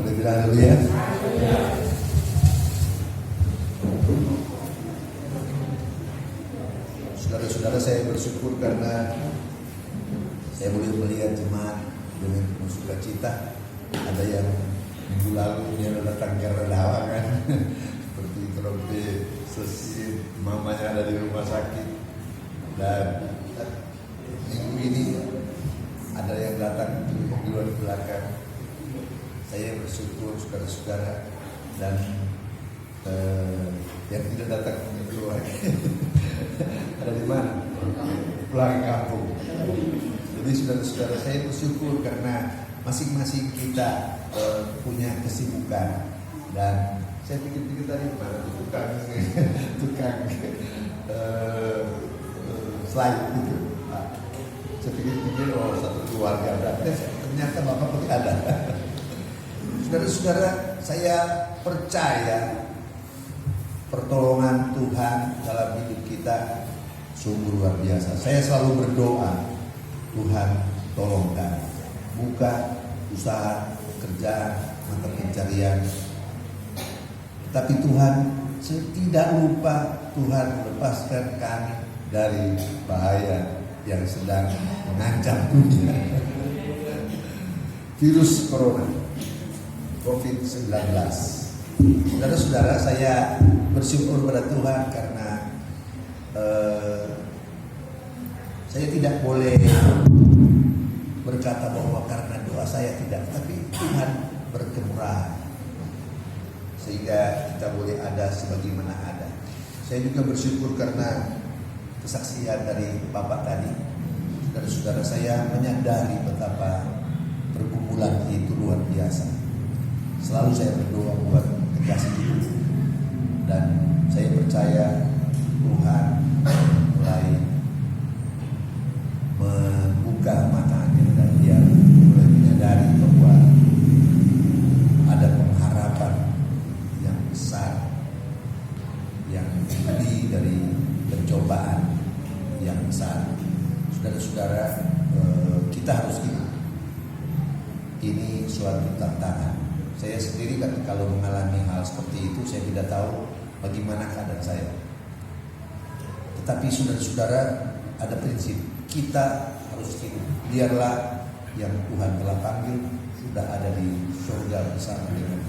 Boleh bilang dulu ya. Saudara-saudara, saya bersyukur karena saya boleh melihat jemaat dengan penuh sukacita. Ada yang minggu lalu dia datang karena dakwah kan, seperti Trompe, Sesi, mamanya ada di rumah sakit, dan minggu ini ada yang datang di luar belakang. Saya bersyukur saudara-saudara, dan yang tidak datang keluar ada di mana? Pulang kampung. Jadi saudara-saudara, saya bersyukur karena masing-masing kita punya kesibukan, dan saya pikir-pikir tadi mana tukang slide gitu. Saya pikir-pikir satu keluarga, dan ternyata bapak pun ada. Saudara-saudara, saya percaya pertolongan Tuhan dalam hidup kita sungguh luar biasa. Saya selalu berdoa, Tuhan tolong kami, buka usaha, pekerjaan, mata pencarian. Tapi Tuhan tidak lupa, Tuhan lepaskan kami dari bahaya yang sedang mengancam dunia. Virus Corona, COVID-19. Saudara-saudara, saya bersyukur pada Tuhan karena saya tidak boleh berkata bahwa karena doa saya tidak, tapi Tuhan berkemurahan sehingga kita boleh ada sebagaimana ada. Saya juga bersyukur karena kesaksian dari Bapak tadi. Saudara-saudara, saya menyadari betapa pergumulan itu luar biasa. Selalu saya berdoa buat kekasih hidup, dan saya percaya Tuhan mulai membuka matanya, dan dia mulai menyadari bahwa ada pengharapan yang besar yang lebih dari pencobaan yang besar. Saudara-saudara, kita harus ingat ini suatu tantangan. Saya sendiri kan kalau mengalami hal seperti itu, saya tidak tahu bagaimana keadaan saya. Tetapi saudara-saudara, ada prinsip, kita harus hidup. Biarlah yang Tuhan telah panggil sudah ada di surga bersama dengan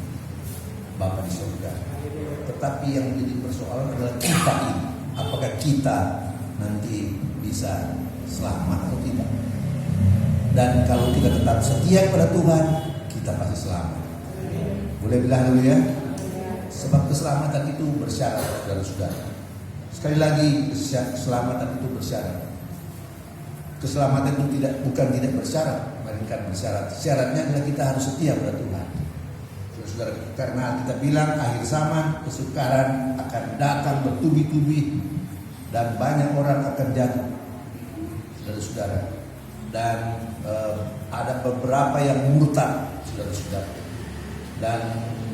Bapa di surga. Tetapi yang menjadi persoalan adalah kita ini. Apakah kita nanti bisa selamat atau tidak? Dan kalau kita tetap setia kepada Tuhan, kita pasti selamat. Boleh bilang dulu ya. Sebab keselamatan itu bersyarat, saudara-saudara. Sekali lagi, keselamatan itu bersyarat. Keselamatan itu bukan tidak bersyarat, melainkan bersyarat. Syaratnya adalah kita harus setia pada Tuhan. Saudara, karena kita bilang akhir zaman, kesukaran akan datang bertubi-tubi, dan banyak orang akan jatuh, saudara-saudara. Dan ada beberapa yang murtad, saudara-saudara. Dan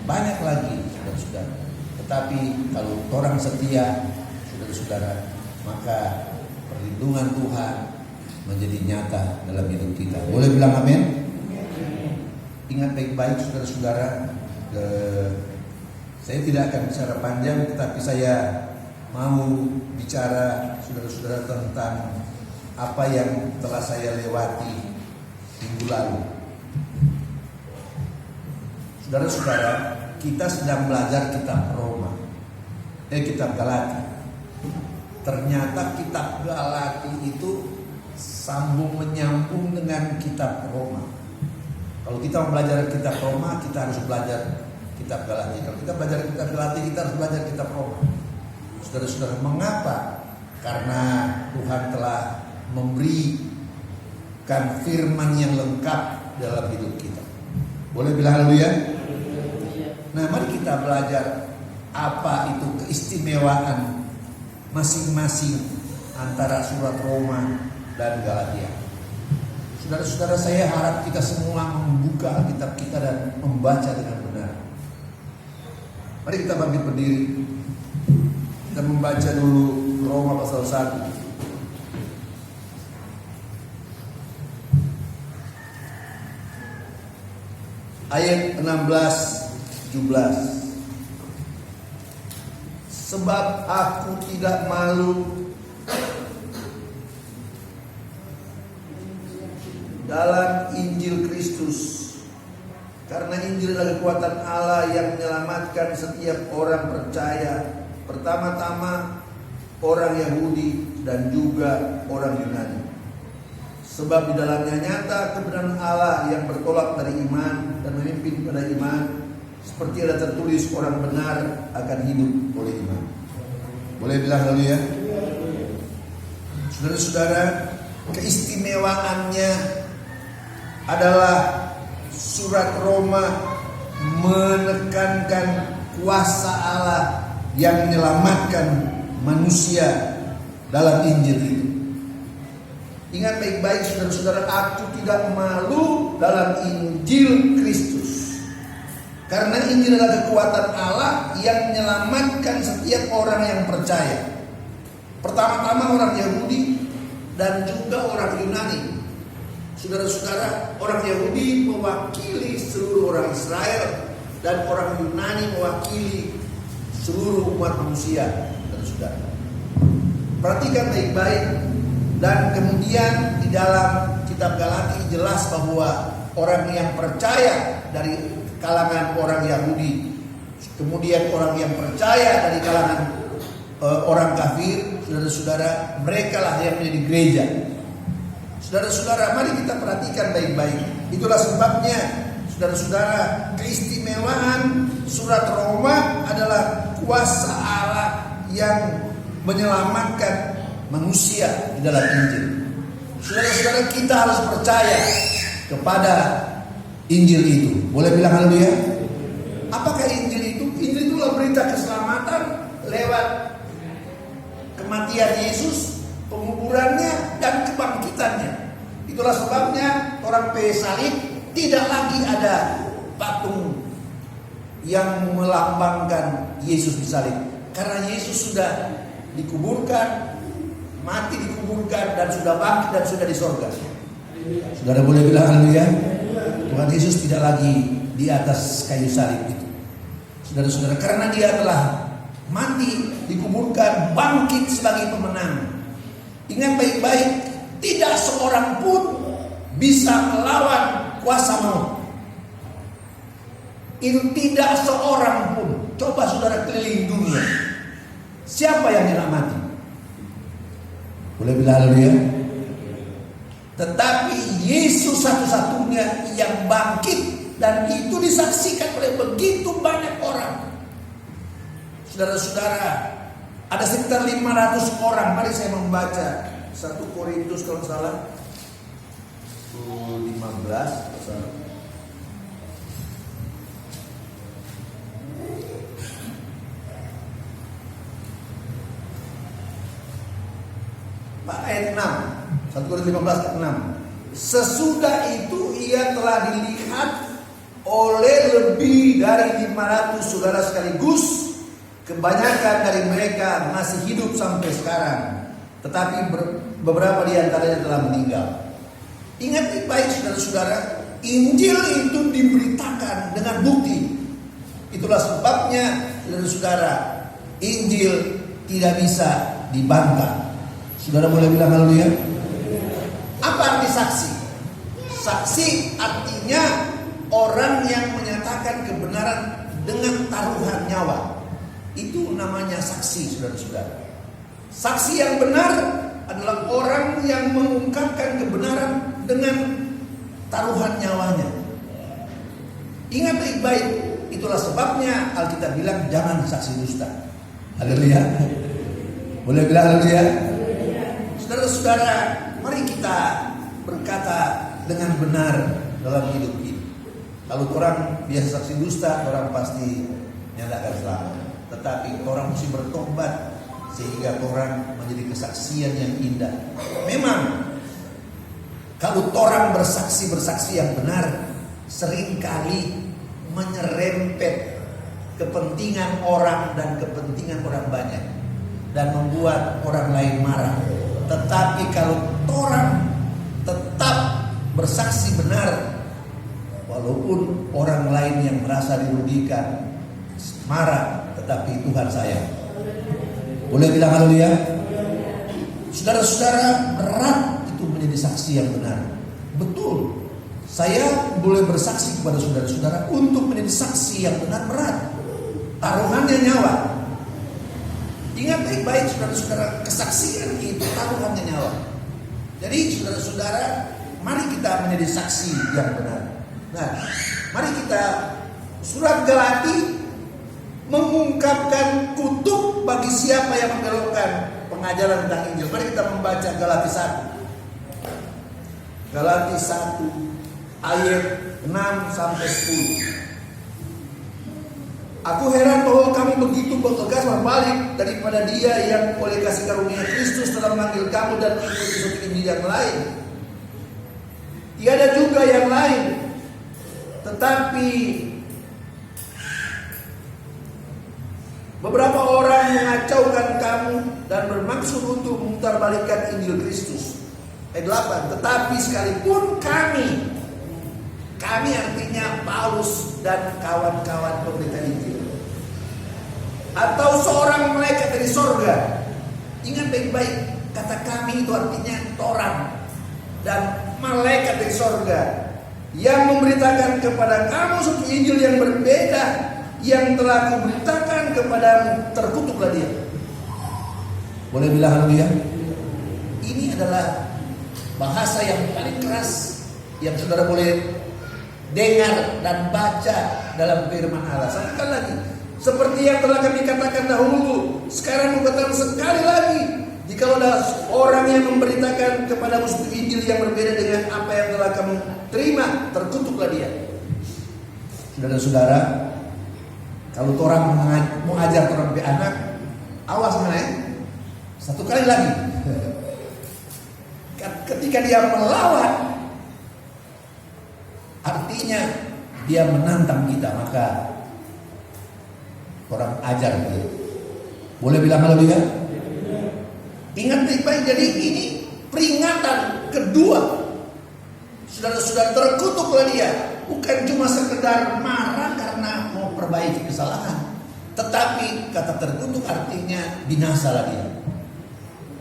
banyak lagi, saudara-saudara. Tetapi kalau orang setia, saudara-saudara, maka perlindungan Tuhan menjadi nyata dalam hidup kita. Boleh bilang amin? Ingat baik-baik, saudara-saudara. Saya tidak akan bicara panjang, tetapi saya mau bicara, saudara-saudara, tentang apa yang telah saya lewati minggu lalu. Saudara-saudara, kita sedang belajar kitab Roma, kitab Galati. Ternyata kitab Galati itu sambung menyambung dengan kitab Roma. Kalau kita mau belajar kitab Roma, kita harus belajar kitab Galati. Kalau kita belajar kitab Galati, kita harus belajar kitab Roma. Saudara-saudara, mengapa? Karena Tuhan telah memberikan firman yang lengkap dalam hidup kita. Boleh bilang haleluya? Nah, mari kita belajar apa itu keistimewaan masing-masing antara surat Roma dan Galatia. Saudara-saudara, saya harap kita semua membuka Alkitab kita dan membaca dengan benar. Mari kita bangkit berdiri. Kita membaca dulu Roma pasal 1. ayat 16-17. Sebab aku tidak malu dalam Injil Kristus, karena Injil adalah kekuatan Allah yang menyelamatkan setiap orang percaya, pertama-tama orang Yahudi dan juga orang Yunani. Sebab di dalamnya nyata kebenaran Allah yang bertolak dari iman dan memimpin pada iman, seperti ada tertulis, orang benar akan hidup oleh iman. Boleh bilang haleluya? Saudara-saudara, keistimewaannya adalah surat Roma menekankan kuasa Allah yang menyelamatkan manusia dalam Injil itu. Ingat baik-baik saudara-saudara, aku tidak malu dalam Injil Kristus, karena Injil adalah kekuatan Allah yang menyelamatkan setiap orang yang percaya, pertama-tama orang Yahudi dan juga orang Yunani. Saudara-saudara, orang Yahudi mewakili seluruh orang Israel dan orang Yunani mewakili seluruh umat manusia. Saudara, perhatikan baik-baik. Dan kemudian di dalam kitab Galati jelas bahwa orang yang percaya dari kalangan orang Yahudi, kemudian orang yang percaya dari kalangan orang kafir, saudara-saudara, mereka lah yang menjadi gereja. Saudara-saudara, mari kita perhatikan baik-baik. Itulah sebabnya, saudara-saudara, keistimewaan surat Roma adalah kuasa Allah yang menyelamatkan manusia di dalam Injil. Saudara-saudara, kita harus percaya kepada Injil itu. Boleh bilang haleluya? Apakah Injil itu? Injil itulah berita keselamatan lewat kematian Yesus, penguburannya, dan kebangkitannya. Itulah sebabnya orang salib tidak lagi ada patung yang melambangkan Yesus disalib, karena Yesus sudah dikuburkan, mati dikuburkan, dan sudah bangkit dan sudah di sorga. Saudara boleh bilang haleluya? Tuhan Yesus tidak lagi di atas kayu salib itu. Saudara-saudara, karena dia telah mati, dikuburkan, bangkit sebagai pemenang. Ingat baik-baik, tidak seorang pun bisa melawan kuasa maut. Itu tidak seorang pun. Coba saudara keliling dunia, siapa yang nyelamatin? Boleh bilang haleluya? Tetapi Yesus satu-satunya yang bangkit, dan itu disaksikan oleh begitu banyak orang. Saudara-saudara, ada sekitar 500 orang. Mari saya membaca 1 Korintus kalau salah 15 ayat 6. 1 Korintus 15 ayat 6. Sesudah itu ia telah dilihat oleh lebih dari 500 saudara sekaligus. Kebanyakan dari mereka masih hidup sampai sekarang, tetapi beberapa di antaranya telah meninggal. Ingat baik saudara-saudara, Injil itu diberitakan dengan bukti. Itulah sebabnya saudara-saudara, Injil tidak bisa dibantah. Saudara boleh bilang haleluya? Apa arti saksi? Saksi artinya orang yang menyatakan kebenaran dengan taruhan nyawa. Itu namanya saksi, saudara-saudara. Saksi yang benar adalah orang yang mengungkapkan kebenaran dengan taruhan nyawanya. Ingat baik-baik, itulah sebabnya Alkitab bilang jangan saksi dusta. Haleluya. Boleh bilang haleluya? Saudara-saudara, mari kita berkata dengan benar dalam hidup ini. Kalau orang biasa saksi dusta, orang pasti nyatakan selamat. Tetapi orang mesti bertobat sehingga orang menjadi kesaksian yang indah. Memang kalau orang bersaksi yang benar, seringkali menyerempet kepentingan orang dan kepentingan orang banyak dan membuat orang lain marah. Tetapi kalau orang tetap bersaksi benar, Walaupun orang lain yang merasa dirugikan, marah, tetapi Tuhan sayang. Boleh bilang haleluya? Saudara-saudara, berat itu menjadi saksi yang benar. Betul. Saya boleh bersaksi kepada saudara-saudara untuk menjadi saksi yang benar berat. Taruhannya nyawa. Ingat baik-baik saudara-saudara, kesaksian itu taruhannya nyawa. Jadi saudara-saudara, mari kita menjadi saksi yang benar. Nah, mari kita, surat Galati mengungkapkan kutuk bagi siapa yang membelokkan pengajaran tentang Injil. Mari kita membaca Galati 1. Galati 1 ayat 6 sampai 10. Aku heran bahwa kamu begitu bergegas berbalik daripada Dia yang oleh kasih karunia Kristus telah memanggil kamu dan mengikuti suatu Injil yang lain. Tiada juga yang lain, tetapi beberapa orang mengacaukan kamu dan bermaksud untuk memutarbalikkan Injil Kristus. Ayat 8. Tetapi sekalipun kami artinya Paulus dan kawan-kawan pemberita Injil, atau seorang malaikat dari sorga. Ingat baik-baik, kata kami itu artinya Torah dan malaikat dari sorga yang memberitakan kepada kamu suatu Injil yang berbeda yang telah kuberitakan kepadamu, terkutuklah dia. Boleh bilang haleluya? Ini adalah bahasa yang paling keras yang saudara boleh dengar dan baca dalam firman Allah. Sekali lagi, seperti yang telah kami katakan dahulu, sekarang kukatakan sekali lagi, jika ada orang yang memberitakan kepadamu suatu Injil yang berbeda dengan apa yang telah kamu terima, terkutuklah dia. Saudara-saudara, kalau orang mau ajar orang be anak, awas mana ya? Satu kali lagi. Ketika dia melawan, artinya dia menantang kita, maka orang ajar dia. Boleh bilang haleluya? Ingat baik-baik, jadi ini peringatan kedua. Saudara-saudara, terkutuklah dia. Bukan cuma sekedar marah karena mau perbaiki kesalahan, tetapi kata terkutuk artinya binasalah dia.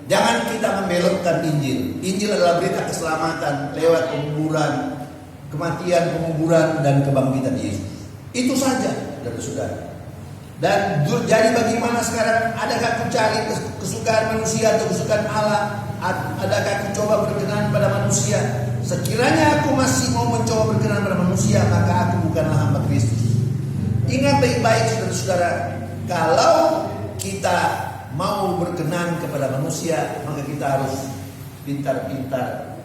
Jangan kita membelokkan Injil. Injil adalah berita keselamatan lewat penguburan, kematian, penguburan, dan kebangkitan Yesus. Itu saja, saudara-saudara. Dan jadi bagaimana sekarang? Adakah aku cari kesukaan manusia atau kesukaan Allah? Adakah aku coba berkenan pada manusia? Sekiranya aku masih mau mencoba berkenan pada manusia, maka aku bukanlah hamba Kristus. Ingat baik-baik saudara-saudara, kalau kita mau berkenan kepada manusia, maka kita harus pintar-pintar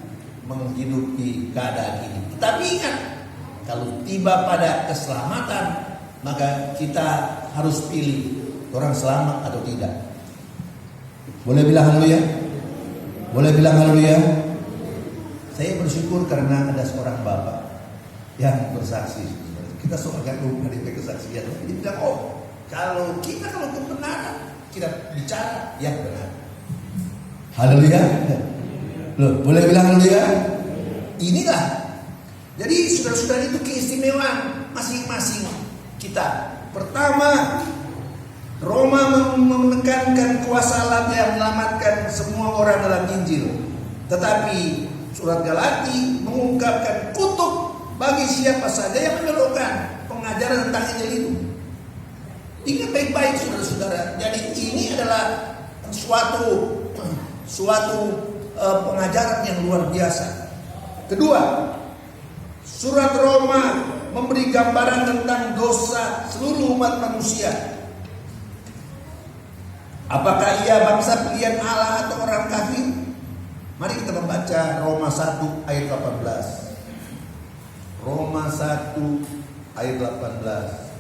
menghidupi keadaan ini. Tetapi ingat, kalau tiba pada keselamatan, maka kita harus pilih orang selamat atau tidak. Boleh bilang haleluya? Boleh bilang haleluya? Saya bersyukur karena ada seorang bapak yang bersaksi. Kita soal agak lupa di kesaksian. Dia bilang, kalau kebenaran, kita bicara yang benar. Haleluya. Loh, boleh bilang haleluya? Inilah. Jadi saudara-saudara, itu keistimewaan masing-masing kita. Pertama, Roma menekankan kuasa Allah yang menyelamatkan semua orang dalam Injil. Tetapi surat Galati mengungkapkan kutuk bagi siapa saja yang membelokkan pengajaran tentang Injil itu. Ingat baik-baik saudara-saudara. Jadi ini adalah suatu pengajaran yang luar biasa. Kedua, surat Roma memberi gambaran tentang dosa seluruh umat manusia. Apakah ia bangsa pilihan Allah atau orang kafir? Mari kita membaca Roma 1 ayat 18. Roma 1 ayat 18.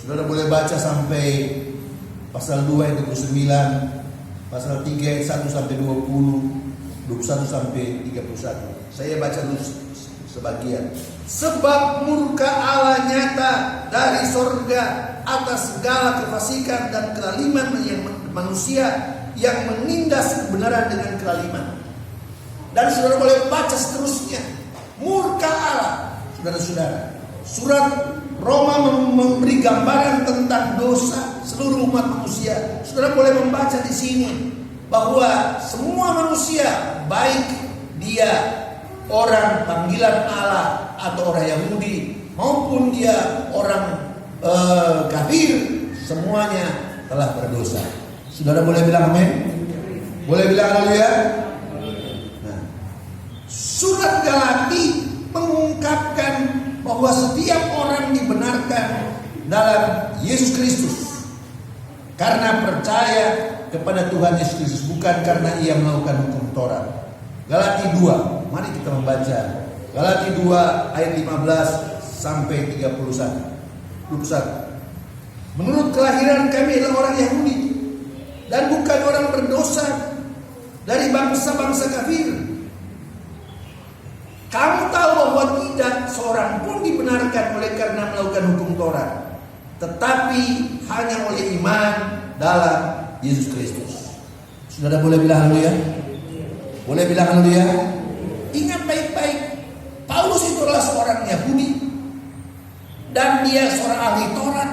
Saudara boleh baca sampai pasal 2 ayat 29, pasal 3 ayat 1 sampai 20, 21 sampai 31. Saya baca dulu sebagian. Sebab murka Allah nyata dari sorga atas segala kefasikan dan kelaliman manusia yang menindas kebenaran dengan kelaliman. Dan saudara boleh baca seterusnya. Murka Allah, saudara-saudara. Surat Roma memberi gambaran tentang dosa seluruh umat manusia. Saudara boleh membaca di sini bahwa semua manusia, baik dia orang panggilan Allah atau orang Yahudi maupun dia orang kafir, semuanya telah berdosa. Saudara boleh bilang amin? Boleh bilang haleluya? Nah, surat Galati mengungkapkan bahwa setiap orang dibenarkan dalam Yesus Kristus karena percaya kepada Tuhan Yesus Kristus, bukan karena ia melakukan hukum Taurat. Galati 2, mari kita membaca Galati 2 ayat 15 sampai 21. Menurut kelahiran kami adalah orang Yahudi dan bukan orang berdosa dari bangsa-bangsa kafir. Kamu tahu bahwa tidak seorang pun dibenarkan oleh karena melakukan hukum Taurat, tetapi hanya oleh iman dalam Yesus Kristus. Saudara boleh bilang haleluya? Boleh bilang haleluya? Ingat baik-baik, Paulus itu adalah seorang Yahudi dan dia seorang ahli Taurat.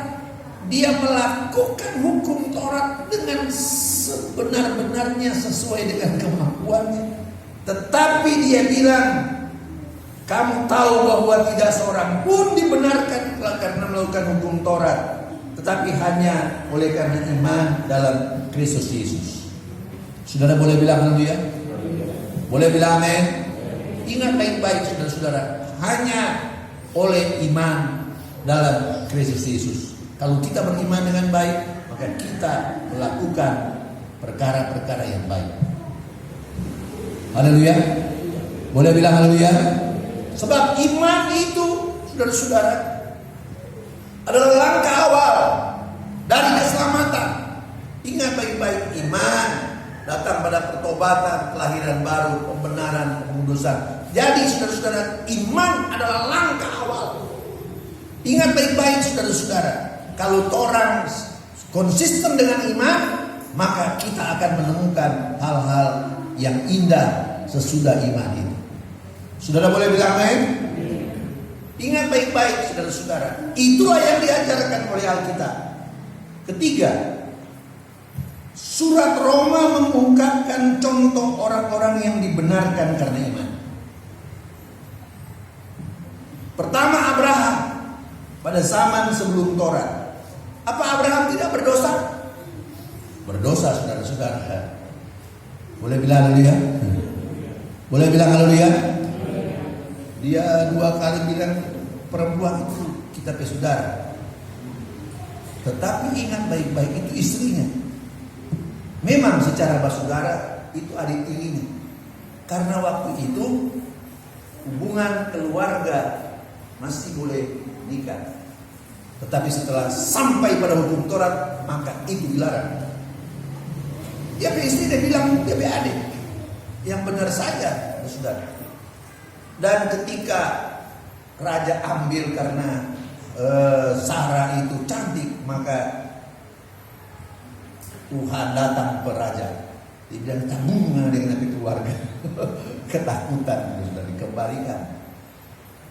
Dia melakukan hukum Taurat dengan sebenar-benarnya sesuai dengan kemampuannya. Tetapi dia bilang, kamu tahu bahwa tidak seorang pun dibenarkan karena melakukan hukum Taurat, tetapi hanya oleh karena iman dalam Kristus Yesus. Saudara boleh bilang haleluya? Boleh bilang amin? Ingat baik-baik saudara-saudara, hanya oleh iman dalam Kristus Yesus. Kalau kita beriman dengan baik, maka kita melakukan perkara-perkara yang baik. Haleluya? Boleh bilang haleluya? Sebab iman itu, saudara-saudara, adalah langkah awal dari keselamatan. Ingat baik-baik, iman datang pada pertobatan, kelahiran baru, pembenaran, pengudusan. Jadi saudara-saudara, iman adalah langkah awal. Ingat baik-baik saudara-saudara, kalau orang konsisten dengan iman, maka kita akan menemukan hal-hal yang indah sesudah iman itu. Saudara boleh bilang amin? Ingat baik-baik saudara-saudara, itulah yang diajarkan oleh Alkitab. Ketiga, surat Roma mengungkapkan contoh orang-orang yang dibenarkan karena iman. Pertama, Abraham pada zaman sebelum Taurat. Apa Abraham tidak berdosa? Berdosa saudara-saudara. Boleh bilang haleluya? Boleh bilang haleluya? Dia 2 kali bilang perempuan itu kita saudara. Tetapi ingat baik-baik, itu istrinya. Memang secara saudara itu adik tirinya. Karena waktu itu hubungan keluarga masih boleh nikah. Tetapi setelah sampai pada hukum Taurat, maka itu dilarang. Dia ke istri, dia bilang dia adik. Yang benar saja, saudara. Dan ketika raja ambil karena Sarah itu cantik, maka Tuhan datang ke raja. Dia bilang tanggung dengan keluarga. Ketakutan, sudah dikembalikan.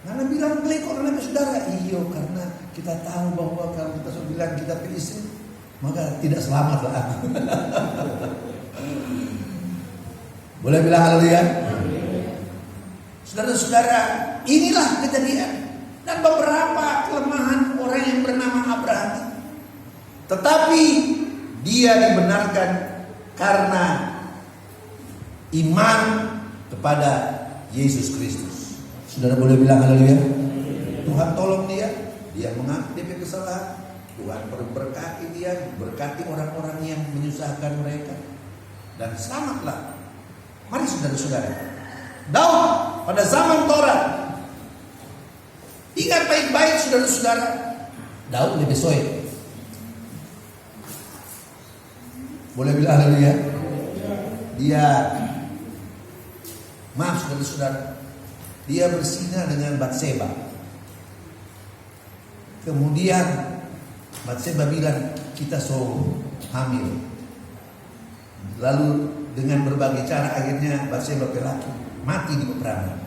Karena bilang kok karena saudara, iyo karena kita tahu bahwa kalau kita sudah bilang kita pilih istri, maka tidak selamat lah. Boleh bilang haleluya? Saudara-saudara, inilah kejadian dan beberapa kelemahan orang yang bernama Abraham. Tetapi dia dibenarkan karena iman kepada Yesus Kristus. Saudara boleh bilang haleluya? Tuhan tolong dia mengaku dia kesalahan. Tuhan berkati dia, berkati orang-orang yang menyusahkan mereka, dan selamatlah. Mari saudara-saudara, Daud pada zaman Taurat, ingat baik-baik saudara-saudara, Daud lebih soe. Boleh bilang haleluya? Dia, maaf saudara-saudara, dia berzina dengan Batseba. Kemudian Batseba bilang kita hamil. Lalu dengan berbagai cara akhirnya Batseba berlaki. mati di peperangan.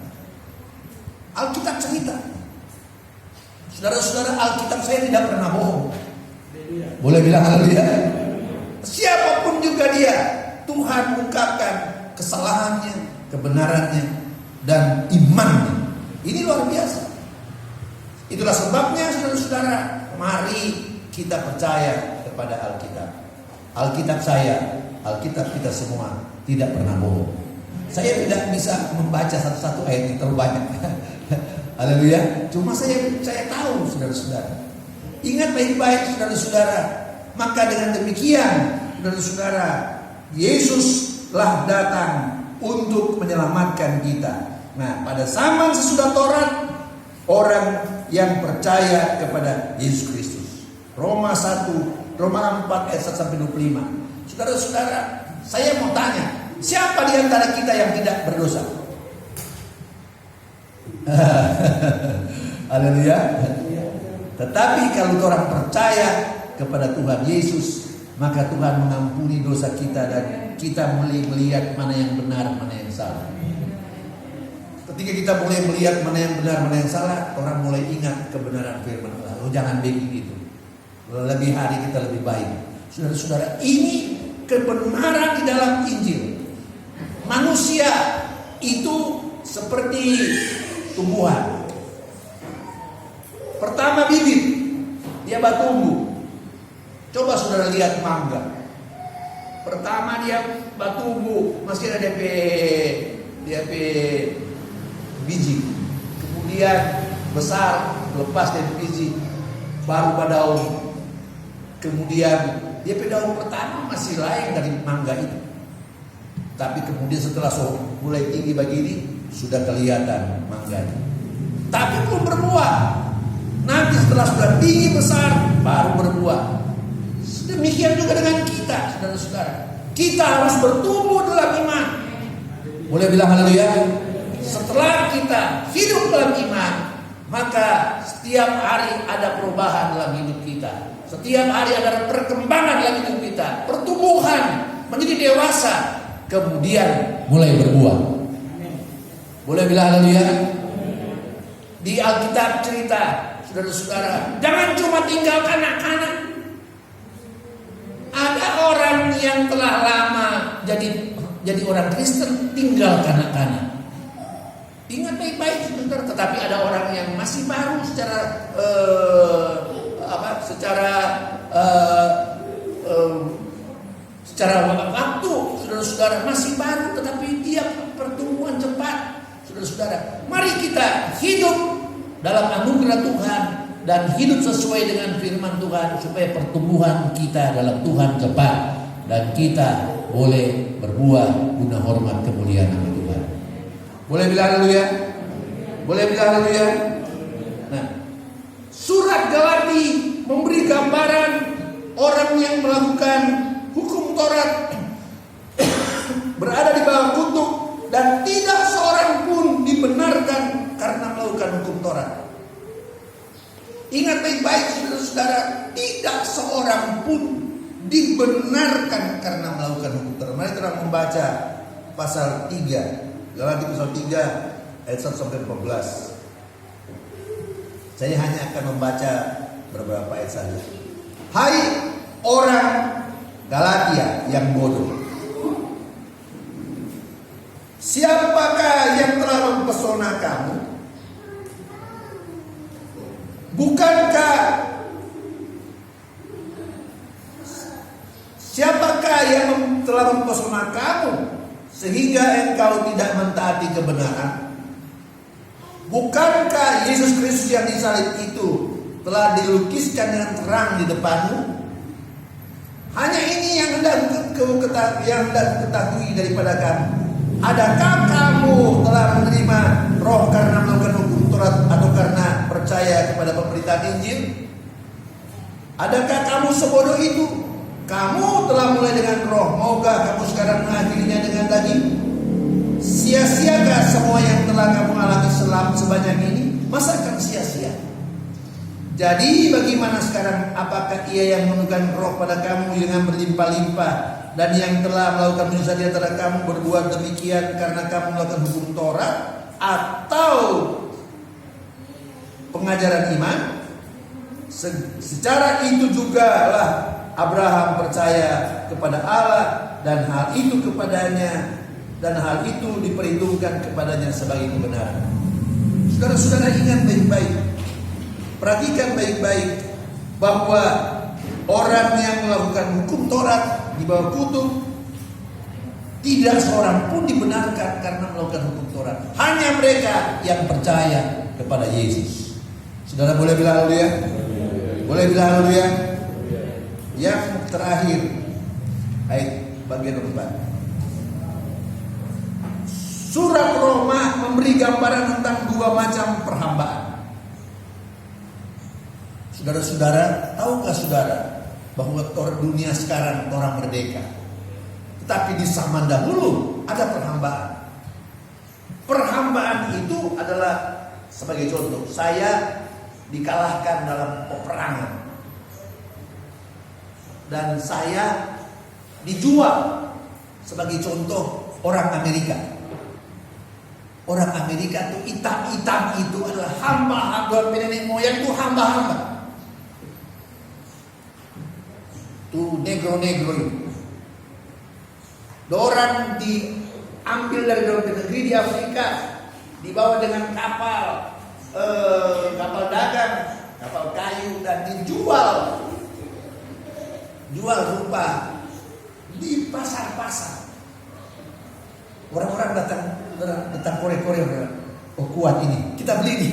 Alkitab cerita. Saudara-saudara, Alkitab saya tidak pernah bohong. Boleh bilang haleluya? Siapapun juga dia, Tuhan ungkapkan kesalahannya, kebenarannya, dan imannya. Ini luar biasa. Itulah sebabnya saudara-saudara, mari kita percaya kepada Alkitab. Alkitab saya, Alkitab kita semua tidak pernah bohong. Saya tidak bisa membaca satu-satu ayat yang terlalu banyak. Haleluya. Cuma saya tahu saudara-saudara. Ingat baik-baik saudara-saudara. Maka dengan demikian saudara-saudara, Yesuslah datang untuk menyelamatkan kita. Nah, pada zaman sesudah Taurat, orang yang percaya kepada Yesus Kristus. Roma 4 ayat 1 sampai 25. Saudara-saudara, saya mau tanya, siapa di antara kita yang tidak berdosa? Haleluya. Tetapi kalau orang percaya kepada Tuhan Yesus, maka Tuhan mengampuni dosa kita dan kita mulai melihat mana yang benar, mana yang salah. Ketika kita mulai melihat mana yang benar, mana yang salah, orang mulai ingat kebenaran firman Allah. Oh, jangan begitu. Lebih hari kita lebih baik. Saudara-saudara, ini kebenaran di dalam Injil. Manusia itu seperti tumbuhan. Pertama bibit, dia bertumbuh. Coba saudara lihat mangga. Pertama dia bertumbuh, masih ada DP biji. Kemudian besar, lepas dari biji, baru berdaun. Kemudian dia daun pertama masih lain dari mangga itu. Tapi kemudian setelah mulai tinggi begini, sudah kelihatan mangganya. Tapi belum berbuah. Nanti setelah sudah tinggi besar, baru berbuah. Demikian juga dengan kita, saudara-saudara. Kita harus bertumbuh dalam iman. Boleh bilang haleluya? Setelah kita hidup dalam iman, maka setiap hari ada perubahan dalam hidup kita. Setiap hari ada perkembangan dalam hidup kita. Pertumbuhan menjadi dewasa, kemudian mulai berbuah. Boleh bilang haleluya? Di Alkitab cerita, saudara-saudara, jangan cuma tinggal kanak-kanak. Ada orang yang telah lama jadi orang Kristen tinggal kanak-kanak. Ingat baik-baik saudara, tetapi ada orang yang masih baru secara waktu, saudara-saudara, masih baru tetapi dia pertumbuhan cepat. Saudara-saudara, mari kita hidup dalam anugerah Tuhan dan hidup sesuai dengan firman Tuhan supaya pertumbuhan kita dalam Tuhan cepat dan kita boleh berbuah guna hormat kemuliaan nama Tuhan. Boleh bilang haleluya? Boleh bilang haleluya? Nah, surat Galati memberi gambaran orang yang melakukan hukum Taurat berada di bawah kutuk dan tidak seorang pun dibenarkan karena melakukan hukum Taurat. Ingat baik-baik saudara-saudara, tidak seorang pun dibenarkan karena melakukan hukum Taurat. Mari kita membaca pasal 3, Galati pasal 3 ayat 1 sampai 14. Saya hanya akan membaca beberapa ayat saja. Hai orang Galatia yang bodoh, siapakah yang telah mempesona kamu? Bukankah siapakah yang telah mempesona kamu sehingga engkau tidak mentaati kebenaran? Bukankah Yesus Kristus yang disalib itu telah dilukiskan dengan terang di depanmu? Hanya ini yang hendak ketahui daripada kamu. Adakah kamu telah menerima roh karena melakukan hukum Taurat atau karena percaya kepada pemberitaan Injil? Adakah kamu sebodoh itu? Kamu telah mulai dengan roh, maukah kamu sekarang mengakhirinya dengan daging? Sia-siakah semua yang telah kamu alami selama sebanyak ini? Masa akan sia-sia? Jadi bagaimana sekarang? Apakah ia yang menurunkan roh pada kamu dengan berlimpah-limpah dan yang telah melakukan mujizat di antara kamu berbuat demikian karena kamu melakukan hukum Taurat atau pengajaran iman, secara itu juga lah Abraham percaya kepada Allah dan hal itu diperhitungkan kepadanya sebagai kebenaran. Saudara-saudara, ingat baik-baik, perhatikan baik-baik bahwa orang yang melakukan hukum Taurat di bawah kutub, tidak seorang pun dibenarkan karena melakukan hukum Taurat. Hanya mereka yang percaya kepada Yesus. Saudara boleh bilang haleluya? Boleh bilang haleluya? Yang terakhir, ayat bagian 4. Surat Roma memberi gambaran tentang dua macam perhambaan. Saudara-saudara, tahukah saudara bahwa dunia sekarang orang merdeka, tetapi di zaman dahulu ada perhambaan. Perhambaan itu adalah sebagai contoh, saya dikalahkan dalam peperangan dan saya dijual. Sebagai contoh, orang Amerika. Orang Amerika itu hitam-hitam itu adalah hamba-hamba, nenek moyang itu hamba-hamba. Tuh negro-negro itu. Orang diambil dari dalam negeri di Afrika, dibawa dengan kapal dagang, kapal kayu, dan dijual. Jual rupa di pasar-pasar. Orang-orang datang korek-korek, oh kuat ini, kita beli ini.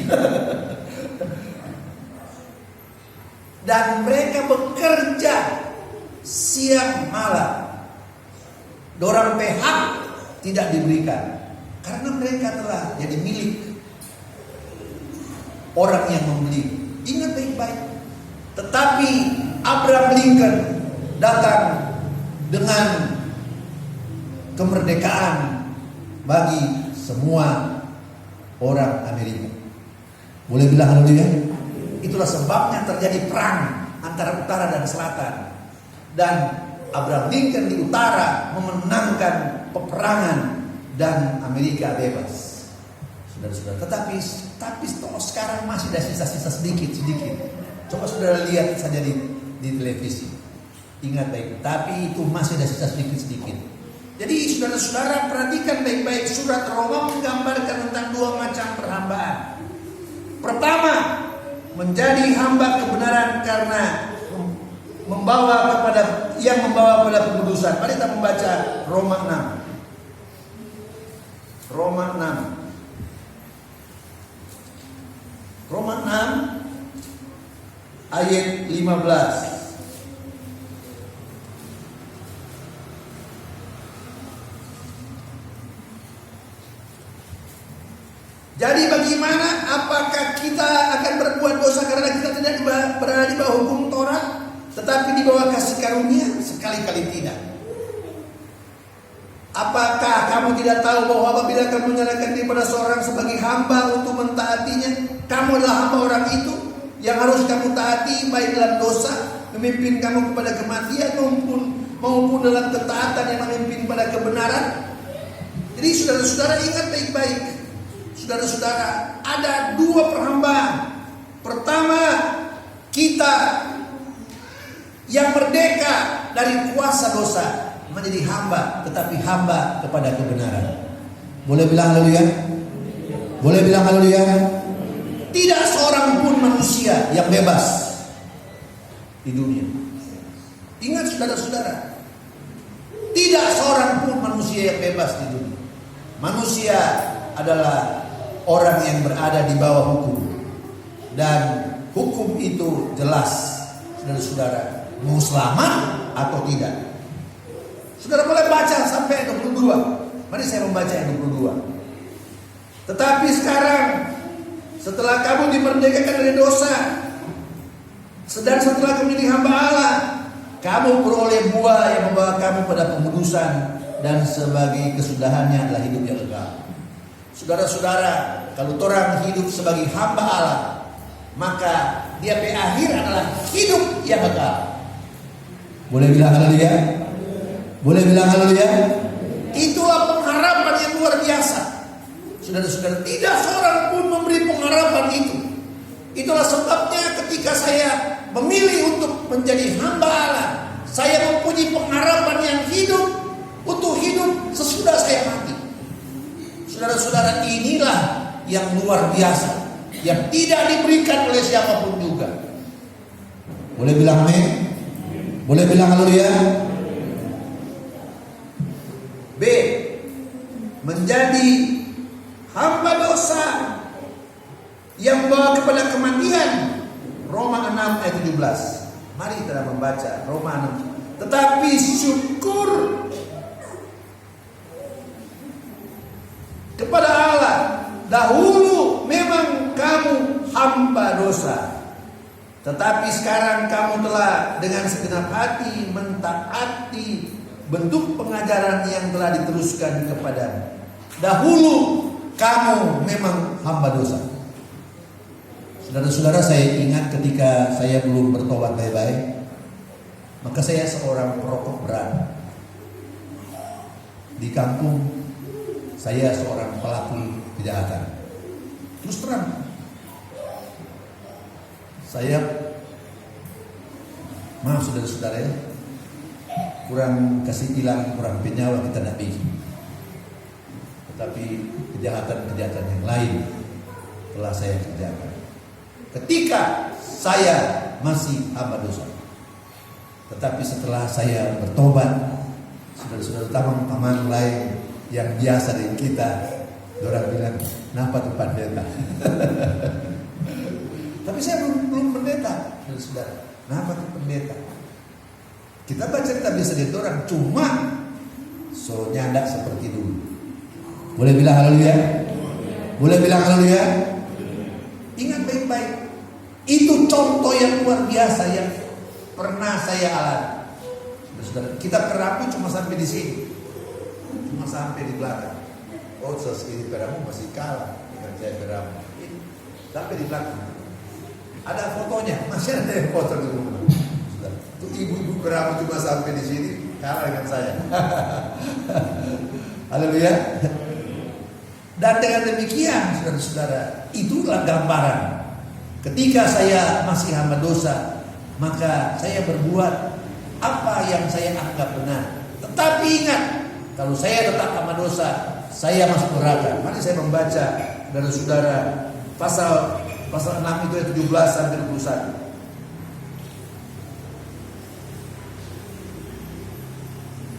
Dan mereka bekerja siang malam. Dorang PH tidak diberikan karena mereka telah jadi milik orang yang membeli. Ingat baik-baik. Tetapi Abraham Lincoln datang dengan kemerdekaan bagi semua orang Amerika. Boleh bilang haleluya? Itulah sebabnya terjadi perang antara utara dan selatan. Dan Abraham Lincoln di utara memenangkan peperangan dan Amerika bebas. Saudara-saudara, tetapi sekarang masih ada sisa-sisa sedikit. Coba saudara lihat saja di televisi. Ingat baik, tapi itu masih ada sisa sedikit. Jadi saudara-saudara perhatikan baik-baik, surat Roma menggambarkan tentang dua macam perhambaan. Pertama, menjadi hamba kebenaran karena membawa kepada pengudusan. Mari kita membaca Roma 6. Roma 6 ayat 15. Jadi bagaimana? Apakah kita akan berbuat dosa karena kita tidak berada di bawah hukum Taurat, tetapi di bawah kasih karunia? Sekali-kali tidak. Apakah kamu tidak tahu bahwa apabila kamu menyerahkan diri pada seorang sebagai hamba untuk mentaatinya, kamu adalah hamba orang itu yang harus kamu taati, baik dalam dosa memimpin kamu kepada kematian maupun dalam ketaatan yang memimpin pada kebenaran. Jadi saudara-saudara ingat baik-baik. Saudara-saudara, ada dua perhambaan. Pertama, kita yang merdeka dari kuasa dosa menjadi hamba, tetapi hamba kepada kebenaran. Boleh bilang haleluya? Boleh bilang haleluya? Tidak seorang pun manusia yang bebas di dunia. Ingat saudara-saudara, tidak seorang pun manusia yang bebas di dunia. Manusia adalah orang yang berada di bawah hukum, dan hukum itu jelas, saudara-saudara, mau selamat atau tidak. Saudara boleh baca sampai 22. Mari saya membaca yang 22. Tetapi sekarang, setelah kamu dimerdekakan dari dosa, dan setelah kamu menjadi hamba Allah, kamu beroleh buah yang membawa kamu pada pengudusan, dan sebagai kesudahannya adalah hidup yang kekal. Saudara-saudara, kalau orang hidup sebagai hamba Allah, maka dia akhir adalah hidup yang kekal. Boleh bilang haleluya? Boleh bilang haleluya? Itulah pengharapan yang luar biasa. Saudara-saudara, tidak seorang pun memberi pengharapan itu. Itulah sebabnya ketika saya memilih untuk menjadi hamba Allah, saya mempunyai pengharapan yang hidup untuk hidup sesudah saya mati. Saudara-saudara, inilah yang luar biasa, yang tidak diberikan oleh siapapun juga. Boleh bilang amin? Boleh bilang haleluya? B. Menjadi hamba dosa yang membawa kepada kematian. Roma 6 ayat 17. Mari kita membaca Roma 6. Tetapi syukur kepada Allah, dahulu memang kamu hamba dosa, tetapi sekarang kamu telah dengan segenap hati mentaati bentuk pengajaran yang telah diteruskan kepadamu. Dahulu kamu memang hamba dosa. Saudara-saudara, saya ingat ketika saya belum bertobat baik-baik, maka saya seorang perokok berat. Di kampung saya seorang pelaku kejahatan. Terus terang, saya, maaf saudara-saudara ya, kurang kasih bilang, kurang penyawa kita tidak bikin. Tetapi kejahatan-kejahatan yang lain telah saya kerjakan ketika saya masih hamba dosa. Tetapi setelah saya bertobat, saudara-saudara, teman-teman lain yang biasa dengan kita, orang bilang, "Kenapa tuh pendeta?" Tapi saya belum pendeta, saudara. Kenapa tuh pendeta? Kita baca kita bisa jadi orang, cuma so nyandak seperti dulu. Boleh bilang haleluya? Boleh bilang haleluya? Ingat baik-baik, itu contoh yang luar biasa yang pernah saya alami. Saudara, kita kerapu cuma sampai di sini, cuma sampai di belakang. Oh, segini kerapu masih kalah dengan saya kerapu. Sampai di belakang. Ada fotonya, masih ada yang foto di rumah. Itu ibu-ibu kerapu cuma sampai di sini, kalah dengan saya. Haleluya. Dan dengan demikian, saudara-saudara, itulah gambaran. Ketika saya masih hamba dosa, maka saya berbuat apa yang saya anggap benar. Tetapi ingat, kalau saya tetap hamba dosa, saya masuk neraka. Mari saya membaca, saudara-saudara, pasal 6 itu ayat 17 sampai 21.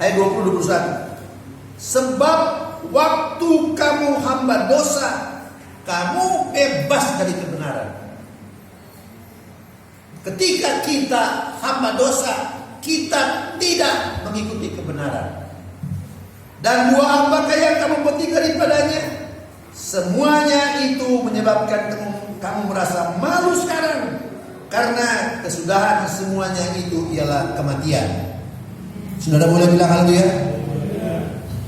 Ayat 20-21. Sebab waktu kamu hamba dosa, kamu bebas dari kebenaran. Ketika kita hamba dosa, kita tidak mengikuti kebenaran. Dan buah apakah yang kamu petik daripadanya? Semuanya itu menyebabkan kamu merasa malu sekarang, karena kesudahan semuanya itu ialah kematian. Saudara boleh bilang haleluya?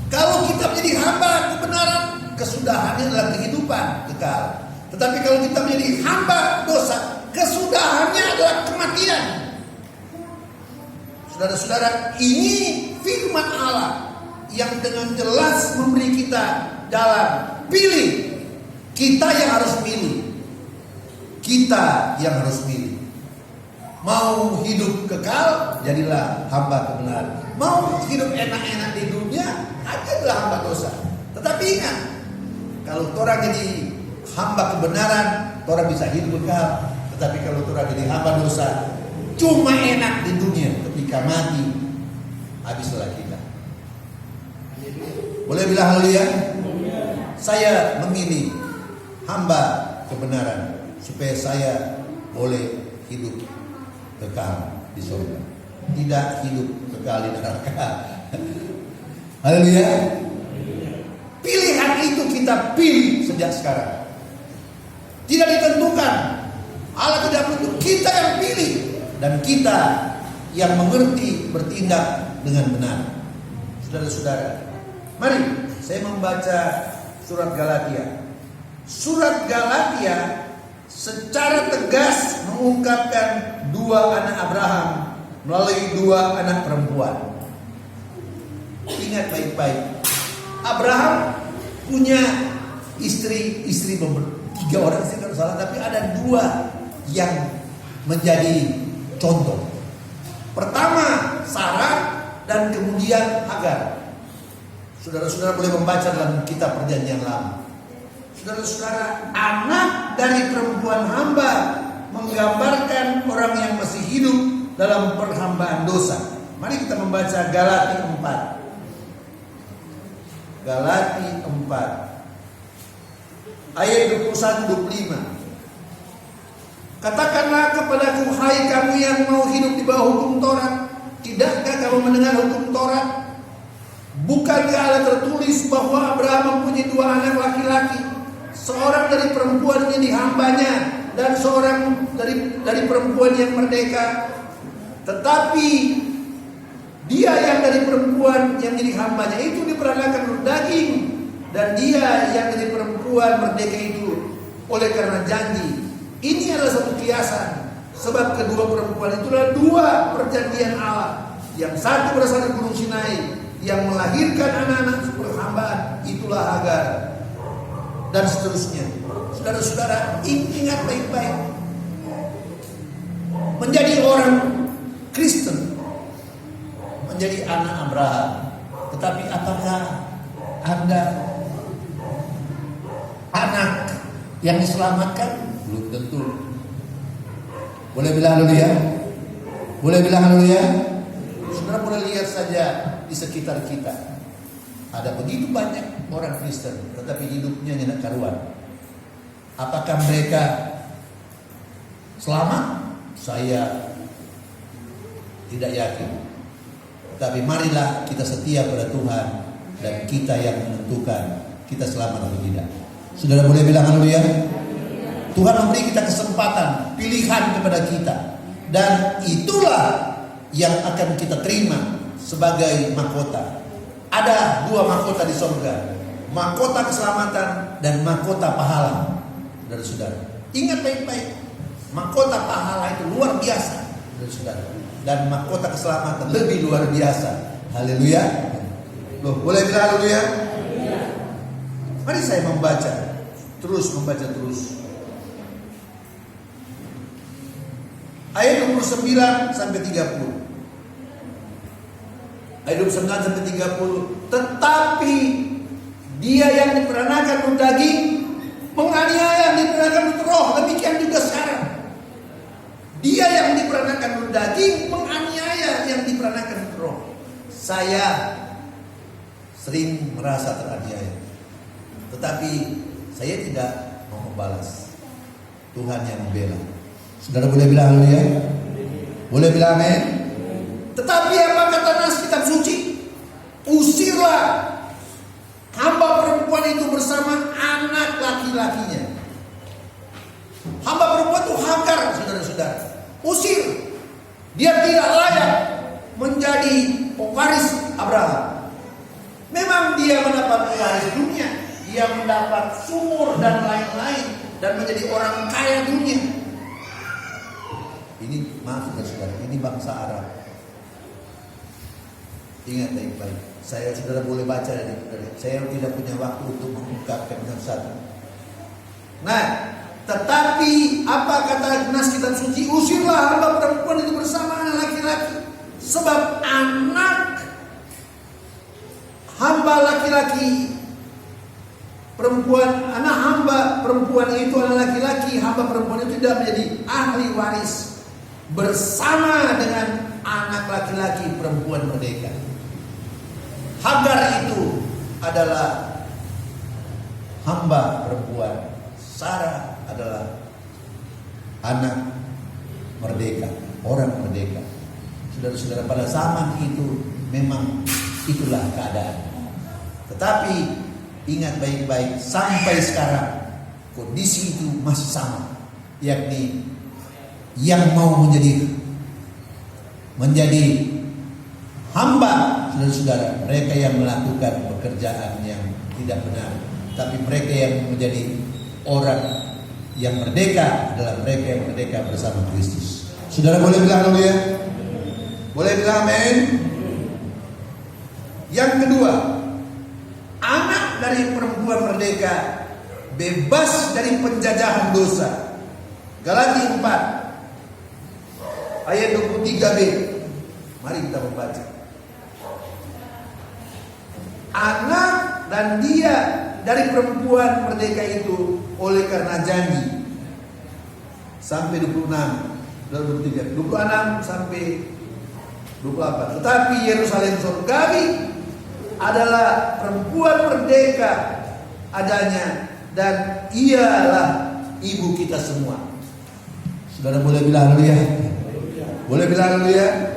Kalau kita menjadi hamba kebenaran, kesudahannya adalah kehidupan kekal. Tetapi kalau kita menjadi hamba dosa, kesudahannya adalah kematian. Saudara-saudara, ini firman Allah yang dengan jelas memberi kita jalan. Pilih. Kita yang harus pilih. Kita yang harus pilih. Mau hidup kekal, jadilah hamba kebenaran. Mau hidup enak-enak di dunia, adalah hamba dosa. Tetapi ingat, kalau orang jadi hamba kebenaran, orang bisa hidup kekal. Tetapi kalau orang jadi hamba dosa, cuma enak di dunia, ketika mati, habislah kita. Boleh bilang haleluya? Saya memilih hamba kebenaran supaya saya boleh hidup kekal di surga, tidak hidup kekal di neraka. Haleluya. Pilihan itu kita pilih sejak sekarang. Tidak ditentukan. Allah tidak menentukan, kita yang pilih. Dan kita yang mengerti bertindak dengan benar. Saudara-saudara, mari saya membaca surat Galatia. Surat Galatia secara tegas mengungkapkan dua anak Abraham melalui dua anak perempuan. ingat baik-baik. Abraham punya istri 3 orang istri kalau salah, tapi ada 2 yang menjadi contoh. Pertama Sarah dan kemudian Hagar. Saudara-saudara boleh membaca dalam kitab Perjanjian Lama. Saudara-saudara, anak dari perempuan hamba menggambarkan orang yang masih hidup dalam perhambaan dosa. Mari kita membaca Galati 4. Galati 4 ayat 21-25. Katakanlah kepadaku, hai kamu yang mau hidup di bawah hukum Taurat, tidakkah kamu mendengar hukum Taurat? Bukankah Allah tertulis bahwa Abraham mempunyai 2 anak laki-laki, seorang dari perempuan yang dihambanya dan seorang dari perempuan yang merdeka? Tetapi dia yang dari perempuan yang jadi hambanya itu diperanakan menurut daging, dan dia yang dari perempuan merdeka itu oleh karena janji. Ini adalah satu kiasan, sebab kedua perempuan itulah 2 perjanjian Allah. Yang satu berasal dari Gunung Sinai, yang melahirkan anak-anak perhambaan, itulah Hagar, dan seterusnya. Saudara-saudara, ingat baik-baik. Menjadi orang Kristen, menjadi anak Abraham. Tetapi apakah Anda anak yang diselamatkan? Belum tentu. Boleh bilang haleluya? Boleh bilang haleluya? Saudara boleh lihat saja di sekitar kita. Ada begitu banyak orang Kristen, tetapi hidupnya nyenak karuan. Apakah mereka selamat? Saya tidak yakin. Tapi marilah kita setia pada Tuhan, dan kita yang menentukan kita selamat atau tidak. Saudara boleh bilang haleluya? Tuhan memberi kita kesempatan, pilihan kepada kita, dan itulah yang akan kita terima sebagai mahkota. Ada 2 mahkota di surga, mahkota keselamatan dan mahkota pahala. Saudara-saudara, ingat baik-baik, mahkota pahala itu luar biasa, saudara-saudara, dan mahkota keselamatan lebih luar biasa. Haleluya. Loh, boleh bilang haleluya? Mari saya membaca terus. Ayat 29 sampai 30. Ayat 29 sampai 30. Tetapi dia yang diperanakan menurut daging menganiaya yang diperanakan menurut roh. Demikian juga sekarang. Dia yang diperanakan menurut daging menganiaya yang diperanakan menurut roh. Saya sering merasa teraniaya, tetapi saya tidak mau membalas. Tuhan yang membela. Saudara boleh bilang haleluya? Boleh bilang amin? Tetapi apa kata nas kitab suci? Usirlah hamba perempuan itu bersama anak laki-lakinya. Hamba perempuan itu Hagar, saudara-saudara. Usir. Dia tidak layak menjadi pewaris Abraham. Memang dia mendapat pewaris dunia, dia mendapat sumur dan lain-lain, dan menjadi orang kaya dunia. Ini maaf saudara, ini bangsa Arab. Ingat baik-baik. Saya saudara boleh baca dari saya tidak punya waktu untuk mengungkapkan satu. Nah, tetapi apa kata nas kitab suci? Usirlah hamba perempuan itu bersama anak laki-laki, sebab anak hamba laki-laki perempuan, anak hamba perempuan itu anak laki-laki, hamba perempuan itu tidak menjadi ahli waris bersama dengan anak laki-laki perempuan merdeka. Hagar itu adalah hamba perempuan, Sarah adalah anak merdeka, orang merdeka. Saudara-saudara, pada zaman itu memang itulah keadaan. Tetapi ingat baik-baik, sampai sekarang kondisi itu masih sama, yakni yang mau menjadi hamba, saudara-saudara, mereka yang melakukan pekerjaan yang tidak benar. Tapi mereka yang menjadi orang yang merdeka adalah mereka yang merdeka bersama Kristus. Saudara boleh bilang haleluya? Boleh bilang amin? Yang kedua, anak dari perempuan merdeka bebas dari penjajahan dosa. Galati 4 ayat 23b. Mari kita membaca. Anak dan dia dari perempuan merdeka itu oleh karena janji. Sampai 26 sampai 28. Tetapi Yerusalem surgawi adalah perempuan merdeka adanya, dan ialah ibu kita semua. Saudara boleh bilang haleluya? Boleh bilang haleluya?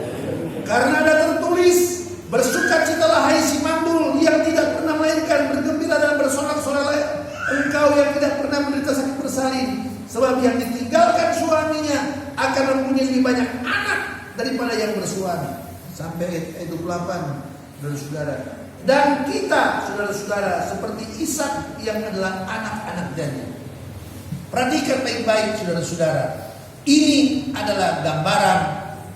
Karena ada tertulis, bersukacitalah hai si mandul yang tidak pernah melahirkan, bergembira dan bersorak-sorai engkau yang tidak pernah menderita sakit bersalin, sebab yang ditinggalkan suaminya akan mempunyai lebih banyak anak daripada yang bersuami. Sampai ayat 28, saudara-saudara. Dan kita, saudara-saudara, seperti Ishak yang adalah anak-anak janji. Perhatikan baik-baik, saudara-saudara. Ini adalah gambaran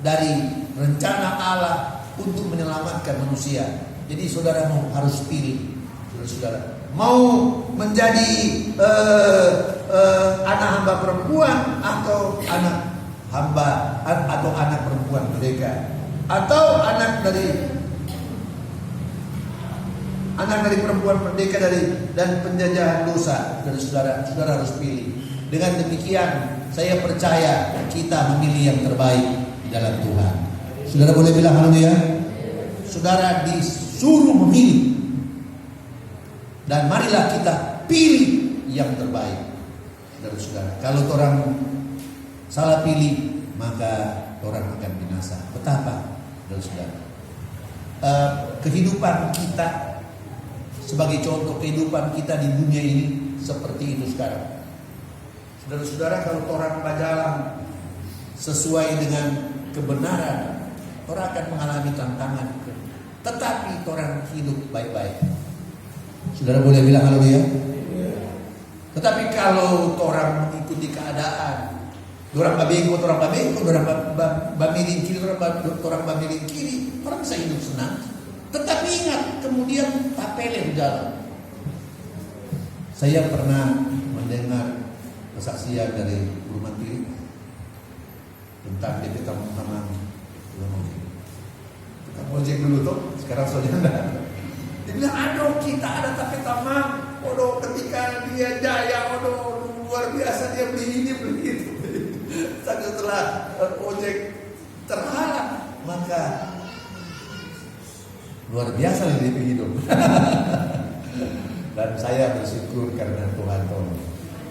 dari rencana Allah untuk menyelamatkan manusia. Jadi saudara harus pilih, saudara-saudara. Mau menjadi anak hamba perempuan atau anak hamba atau anak perempuan merdeka, atau anak dari perempuan merdeka dan penjajahan dosa. Saudara harus pilih. Dengan demikian saya percaya kita memilih yang terbaik di dalam Tuhan. Saudara boleh bilang haleluya? Saudara disuruh memilih, dan marilah kita pilih yang terbaik. Saudara, kalau orang salah pilih, maka orang akan binasa. Betapa, saudara, kehidupan kita sebagai contoh kehidupan kita di dunia ini seperti itu sekarang. Saudara-saudara, kalau orang berjalan sesuai dengan kebenaran, orang akan mengalami tantangan. Tetapi orang hidup baik-baik. Saudara boleh bilang haleluya? Tetapi kalau orang mengikuti keadaan, orang babengko, orang bamiling kiri, orang bamiling kiri, orang bisa hidup senang. Tetapi ingat, kemudian tapele jalan. Saya pernah mendengar kesaksian dari Guru Mantiri tentang DP Taman tukang ojek dulu tuh, sekarang soalnya enggak. Dia bilang, aduh kita ada tapi tamang, aduh ketika dia jaya, aduh luar biasa dia beli ini beli itu. Tapi setelah ojek terhalang, maka luar biasa dia hidup. Dan saya bersyukur karena Tuhan tolong.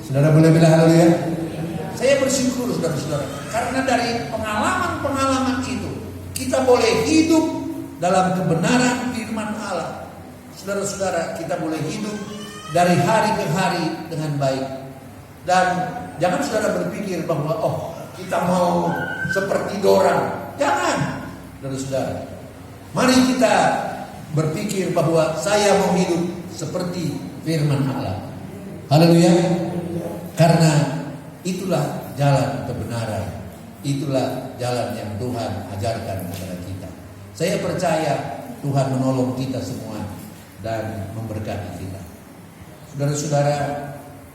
Saudara boleh bilang haleluya? Saya bersyukur saudara-saudara, karena dari pengalaman-pengalaman itu kita boleh hidup dalam kebenaran firman Allah. Saudara-saudara, kita boleh hidup dari hari ke hari dengan baik. Dan jangan saudara berpikir bahwa kita mau seperti dorang. Jangan, saudara-saudara. Mari kita berpikir bahwa saya mau hidup seperti firman Allah. Haleluya. Karena itulah jalan kebenaran. Itulah jalan yang Tuhan ajarkan kepada kita. Saya percaya Tuhan menolong kita semua dan memberkati kita. Saudara-saudara,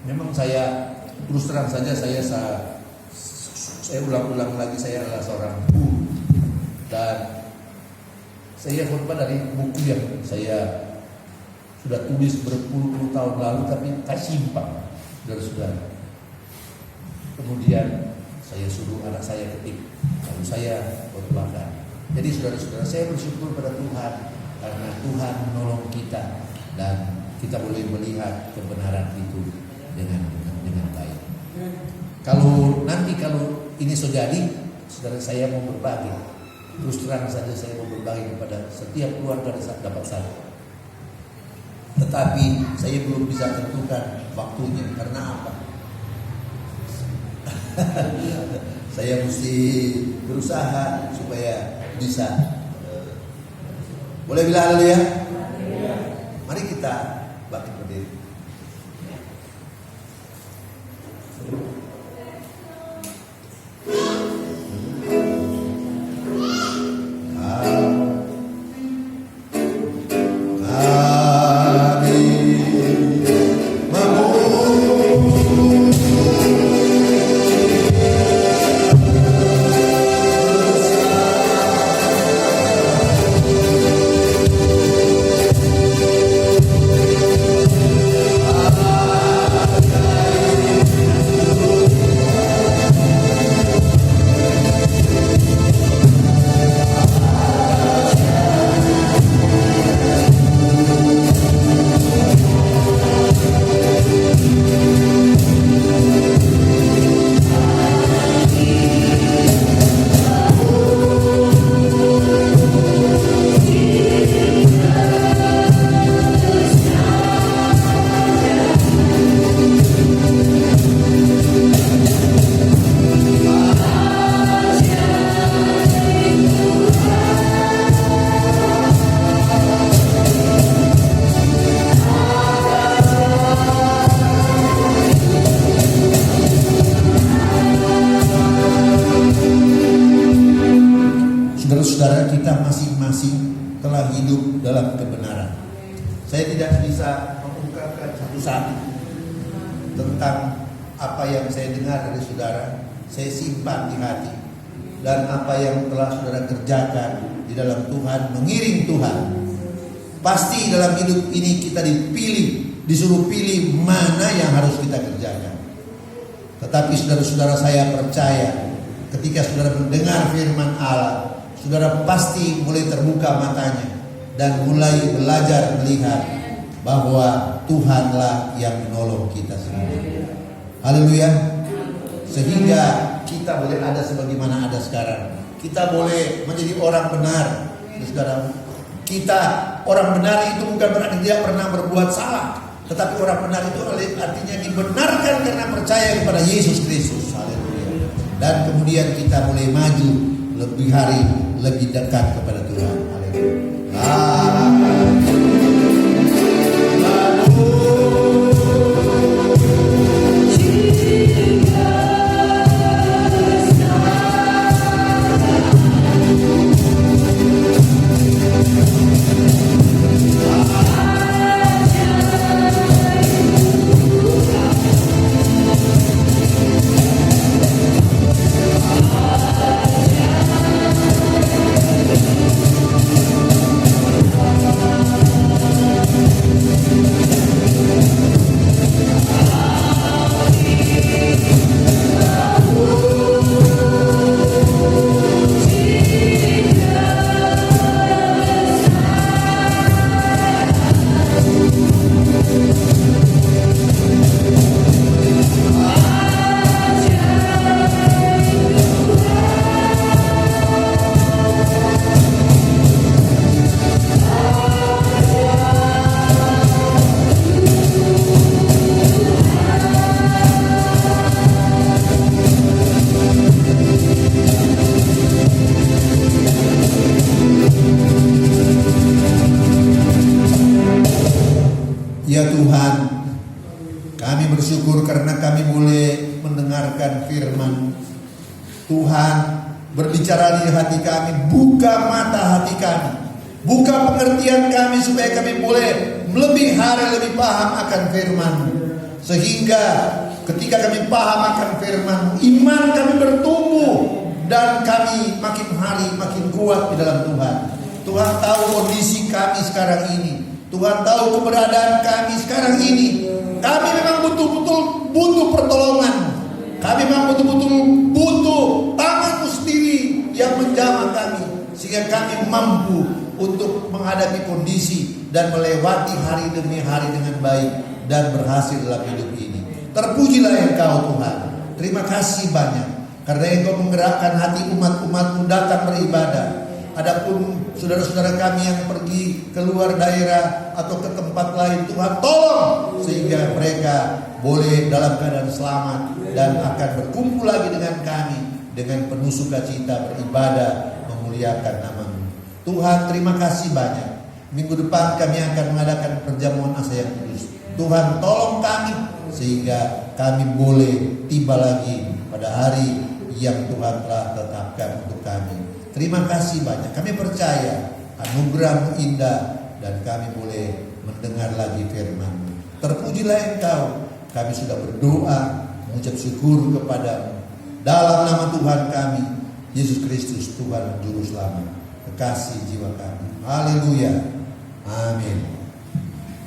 memang saya terus terang saja saya ulang-ulang lagi, saya adalah seorang guru dan saya khotbah dari buku yang saya sudah tulis berpuluh-puluh tahun lalu, tapi saya simpan, saudara-saudara. Kemudian saya suruh anak saya ketik, lalu saya khotbahkan. Jadi saudara-saudara, saya bersyukur pada Tuhan karena Tuhan menolong kita dan kita boleh melihat kebenaran itu dengan baik. Kalau ini sudah jadi, saudara, saya mau berbagi. Terus terang saja saya mau berbagi kepada setiap keluarga yang dapat saya. Tetapi saya belum bisa tentukan waktunya. Karena apa? Saya mesti berusaha supaya bisa. Boleh bilang haleluya? Mari kita bangkit berdiri. telah hidup dalam kebenaran. Saya tidak bisa mengungkapkan satu-satu tentang apa yang saya dengar dari saudara. Saya simpan di hati. Dan apa yang telah saudara kerjakan di dalam Tuhan, mengiring Tuhan. Pasti dalam hidup ini kita disuruh pilih mana yang harus kita kerjakan. Tetapi saudara-saudara, saya percaya ketika saudara mendengar firman Allah, saudara pasti mulai terbuka matanya dan mulai belajar melihat bahwa Tuhanlah yang menolong kita semua. Haleluya. Sehingga kita boleh ada sebagaimana ada sekarang. Kita boleh menjadi orang benar. Saudara, kita orang benar itu bukan berarti dia pernah berbuat salah. Tetapi orang benar itu artinya dibenarkan karena percaya kepada Yesus Kristus. Haleluya. Dan kemudian kita mulai maju lebih hari, lebih dekat kepada Tuhan. Haleluya. Ya Tuhan, kami bersyukur karena kami boleh mendengarkan firman Tuhan berbicara di hati kami. Buka mata hati kami, buka pengertian kami supaya kami boleh lebih hari lebih paham akan firman. Sehingga ketika kami paham akan firman, iman kami bertumbuh dan kami makin hari makin kuat di dalam Tuhan. Tuhan tahu kondisi kami sekarang ini. Tuhan tahu keberadaan kami sekarang ini. Kami memang betul-betul butuh pertolongan. Kami memang betul-betul butuh tangan-Mu sendiri yang menjamah kami, sehingga kami mampu untuk menghadapi kondisi dan melewati hari demi hari dengan baik dan berhasil dalam hidup ini. Terpujilah Engkau Tuhan. Terima kasih banyak karena Engkau menggerakkan hati umat-umat-Mu datang beribadah. Adapun saudara-saudara kami yang pergi keluar daerah atau ke tempat lain, Tuhan tolong sehingga mereka boleh dalam keadaan selamat dan akan berkumpul lagi dengan kami dengan penuh sukacita beribadah memuliakan nama-Mu. Tuhan, terima kasih banyak. Minggu depan kami akan mengadakan perjamuan asa yang kudus. Tuhan tolong kami sehingga kami boleh tiba lagi pada hari yang Tuhan telah tetapkan untuk kami. Terima kasih banyak. Kami percaya anugerah-Mu indah dan kami boleh mendengar lagi firman-Mu. Terpujilah Engkau. Kami sudah berdoa mengucap syukur kepada-Mu dalam nama Tuhan kami Yesus Kristus, Tuhan Juru Selamat, kekasih jiwa kami. Haleluya. Amin.